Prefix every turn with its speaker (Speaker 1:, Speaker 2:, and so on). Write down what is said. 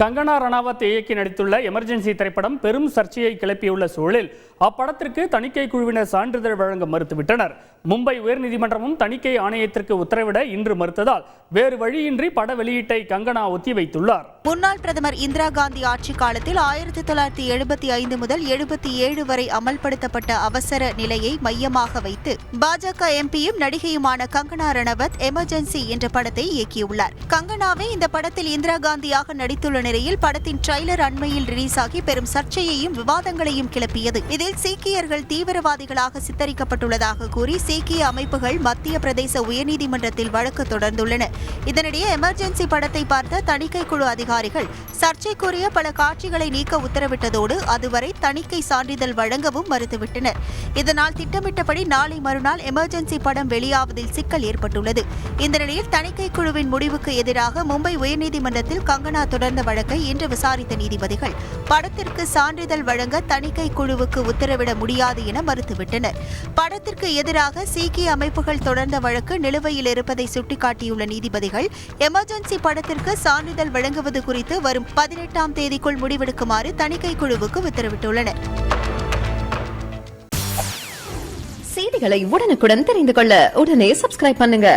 Speaker 1: கங்கனா ரணாவத் இயக்கி நடித்துள்ள எமர்ஜென்சி திரைப்படம் பெரும் சர்ச்சையை கிளப்பியுள்ள சூழலில் அப்படத்திற்கு தணிக்கை குழுவினர் சான்றிதழ் வழங்க மறுத்துவிட்டனர். மும்பை உயர்நீதிமன்றமும் தணிக்கை ஆணையத்திற்கு உத்தரவிட இன்று மறுத்ததால் வேறு வழியின்றி பட வெளியீட்டை கங்கனா ஒத்திவைத்துள்ளார்.
Speaker 2: முன்னாள் பிரதமர் இந்திரா காந்தி ஆட்சி காலத்தில் 1975 முதல் 77 வரை அமல்படுத்தப்பட்ட அவசர நிலையை மையமாக வைத்து பாஜக எம்பியும் நடிகையுமான கங்கனா ரணாவத் எமர்ஜென்சி என்ற படத்தை இயக்கியுள்ளார். கங்கனாவே இந்த படத்தில் இந்திரா காந்தியாக நடித்துள்ள நிலையில் படத்தின் ட்ரெய்லர் அண்மையில் ரிலீஸ் ஆகி பெரும் சர்ச்சையையும் விவாதங்களையும் கிளப்பியது. இதில் சீக்கியர்கள் தீவிரவாதிகளாக சித்தரிக்கப்பட்டுள்ளதாக கூறி சீக்கிய அமைப்புகள் மத்திய பிரதேச உயர்நீதிமன்றத்தில் வழக்கு தொடர்ந்துள்ளன. இதனிடையே எமர்ஜென்சி படத்தை பார்த்த தணிக்கை குழு அதிகாரிகள் சர்ச்சைக்குரிய பல காட்சிகளை நீக்க உத்தரவிட்டதோடு அதுவரை தணிக்கை சான்றிதழ் வழங்கவும் மறுத்துவிட்டனர். இதனால் திட்டமிட்டபடி நாளை மறுநாள் எமர்ஜென்சி படம் வெளியாவதில் சிக்கல் ஏற்பட்டுள்ளது. இந்த நிலையில் தணிக்கை குழுவின் முடிவுக்கு எதிராக மும்பை உயர்நீதிமன்றத்தில் கங்கனா தொடர்ந்த வழக்கை இன்று விசாரித்த நீதிபதிகள் படத்திற்கு சான்றிதழ் வழங்க தணிக்கை குழுவுக்கு உத்தரவிட முடியாது என மறுத்துவிட்டனர். படத்திற்கு எதிராக சீக்கிய அமைப்புகள் தொடர்ந்த வழக்கு நிலுவையில் இருப்பதை சுட்டிக்காட்டியுள்ள நீதிபதிகள் எமர்ஜென்சி படத்திற்கு சான்றிதழ் வழங்குவது குறித்து வரும் 18ஆம் தேதிக்குள் முடிவெடுக்குமாறு தணிக்கை குழுவுக்கு உத்தரவிட்டுள்ளனர்.
Speaker 3: செய்திகளை உடனுக்குடன் தெரிந்து கொள்ள உடனே சப்ஸ்கிரைப் பண்ணுங்க.